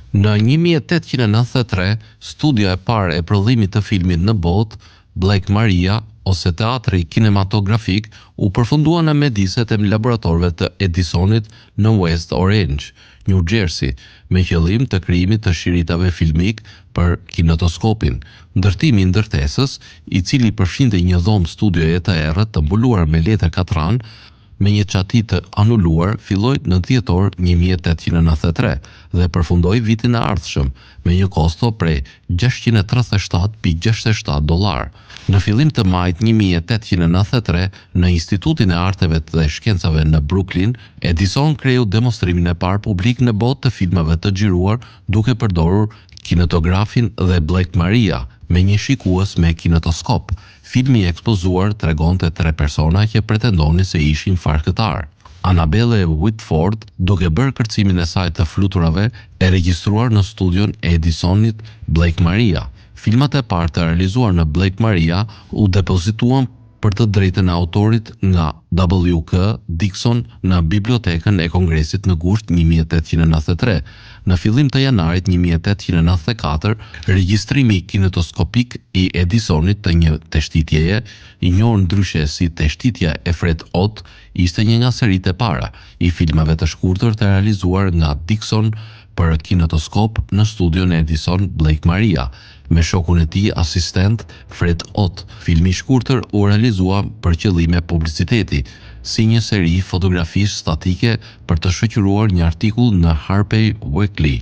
Në 1893, studioja e parë e prodhimit të filmit në botë, Black Maria ose teatri kinematografik, u përfundua në mjediset e laboratorëve të Edisonit në West Orange, New Jersey, me qëllim të krijimit të shiritave filmik për kinetoskopin. Ndërtimi i ndërtesës, i cili përfshinte një dhomë studioje të errët të mbuluar me letër katran, me një çati të anuluar, filloi në dhjetor 1893 dhe përfundoi vitin e ardhshëm me një kosto prej $637.67. Në fillim të majit 1893, në Institutin e Arteve dhe Shkencave në Brooklyn, Edison kreu demonstrimin e parë publik në botë të filmave të xhiruar duke përdorur kinetografin dhe Black Maria me një shikues me kinetoskop. Filmi i ekspozuar tregonte 3 persona që pretendonin se ishin farkëtar. Annabelle Whitford, duke bërë kërcimin e saj të fluturave, e regjistruar në studion e Edisonit Black Maria. Filmat e parë të realizuar në Black Maria u depozituan për të drejtën e autorit nga W.K. Dixon në Bibliotekën e Kongresit në gusht 1893. Në fillim të janarit 1894, regjistrimi kinetoskopik i Edisonit të një teshtitjeje, i njohur ndryshe si teshtitja e Fred Ott, ishte një nga seritë e para i filmave të shkurtër të realizuar nga Dixon për kinetoskop në studion e Edison Black Maria, me shokun e tij asistent Fred Ott. Filmi i shkurtër u realizua për qëllime publiciteti, si një seri fotografish statike për të shoqëruar një artikull në Harper's Weekly.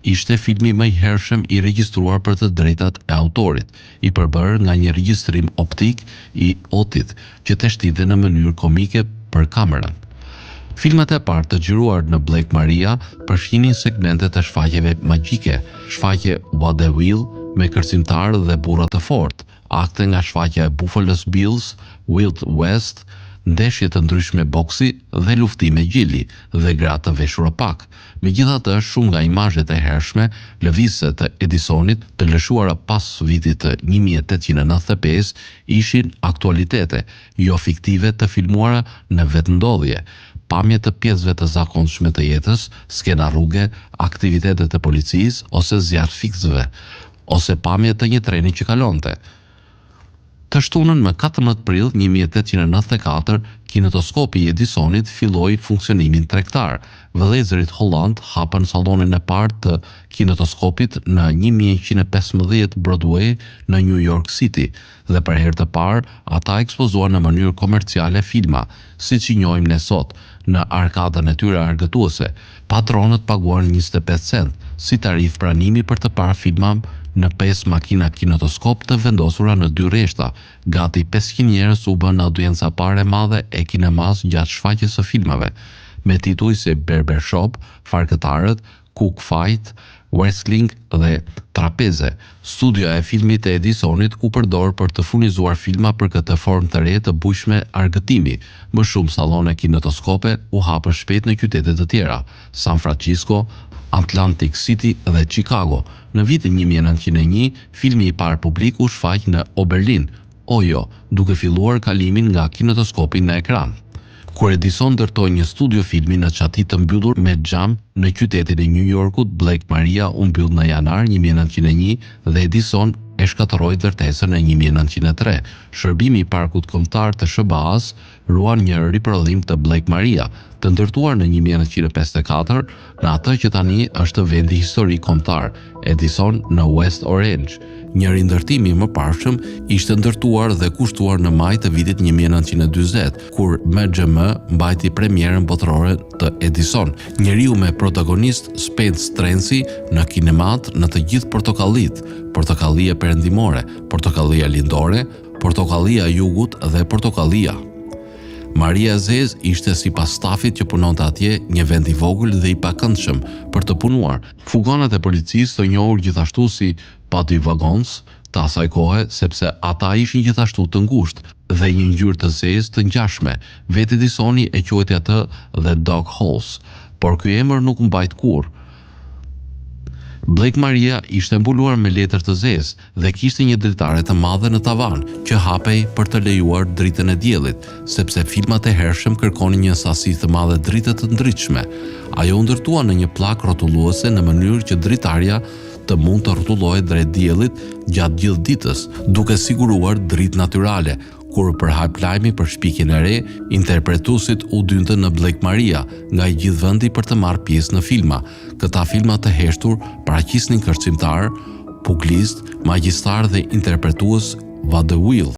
Ishte filmi më i hershëm i regjistruar për të drejtat e autorit, i përbërë nga një regjistrim optik i Ottit, që teshtinte në mënyrë komike për kamerën. Filmat e parë të xhiruar në Black Maria përfshinin segmente të shfaqjeve magjike, shfaqje vaudeville me kërcimtarë dhe burra të fortë, akte nga shfaqja e Buffalo Bills, Wild West, ndeshje të ndryshme boksi dhe luftime gjili dhe gra të veshur opak. Megjithatë, shumë nga imazhet e hershme lëvizëse të Edisonit të lëshuara pas vitit të 1895 ishin aktualitete, jo fiktive të filmuara në vetëndodhje, pamje të pjesëve të zakonshme të jetës, skena rruge, aktivitete të policisë ose zjarr fiksëve, ose pamje të një treni që kalonte. Të shtunën më 14 prill 1894, kinetoskopi i Edisonit filloi funksionimin tregtar. Vëllezërit Holland hapën sallonin e parë të kinetoskopit në 1115 Broadway në New York City dhe për herë të parë ata ekspozuan në mënyrë komerciale filma, siç i njohim ne sot, në arkadën e tyre argëtuese. Patronët paguan 25 cent si tarif pranimi për të parë filma në 5 makina kinetoskop të vendosura në 2 rreshta. Gati 500 njerëz u bën audienca pare madhe e kinemas gjatë shfaqjes së filmave, me tituj si Barbershop, Farkëtarët, Cook Fight, Wrestling dhe Trapeze. Studioja e filmit e Edisonit u përdor për të furnizuar filma për këtë formë të re të bujshme argëtimi. Më shumë sallone kinetoskope u hapën shpejt në qytete të tjera, San Francisco, Atlantic City dhe Chicago. Në vitin 1901, filmi i parë publik u shfaq në Oberlin, Ohio, duke filluar kalimin nga kinetoskopi në ekran. Kur Edison ndërtoi një studio filmi në çati të mbyllur me xham në qytetin e New Yorkut, Black Maria u mbyll në janar 1901 dhe Edison e shkatërroi ndërtesën në 1903. Shërbimi i Parkut Kombëtar të SBA-s ruan një riprodhim të Black Maria, të ndërtuar në 1954 në atë që tani është vendi historik kombëtar, Edison në West Orange. Një rindërtim i mëparshëm ishte ndërtuar dhe kushtuar në maj të vitit 1940, kur MGM mbajti premierën botërore të Edison. Njeriu me protagonist Spence Tracy në kinemat në të gjithë portokallit, portokallia perëndimore, portokallia lindore, portokallia e jugut dhe portokallia. Maria Zez ishte sipas stafit që punonte atje një vend i vogël dhe i pakëndshëm për të punuar. Fugonat e policisë të njohur gjithashtu si Paddy Wagons të asaj kohe, sepse ata ishin gjithashtu të ngushtë dhe një ngjyrë të zezë të ngjashme. Vetë Edisoni e quajti atë The Dog House, por ky emër nuk mbajt kurrë. Blake Maria ishte mbuluar me letër të zezë dhe kishte një dritare të madhe në tavan që hapej për të lejuar dritën e diellit, sepse filmat e hershëm kërkonin një sasi të madhe drite të ndritshme. Ajo u ndërtua në një pllak rrotulluese në mënyrë që dritarja të mund të rrotullohet drejt diellit gjatë gjithë ditës, duke siguruar dritë natyrale. Kur përhap lajmi për shpikjen e re, interpretuesit u dynte në Blake Maria nga i gjithë vendi për të marrë pjesë në filma. Këta filma të heshtur paraqisnin kërcimtar, puglist, magjistar dhe interpretues vaudeville.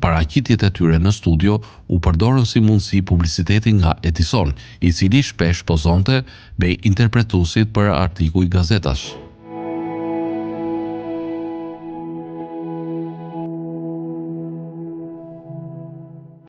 Paraqitjet e tyre në studio u përdorën si mundësi publiciteti nga Edison, i cili shpesh pozonte me interpretuesit për artikuj gazetash.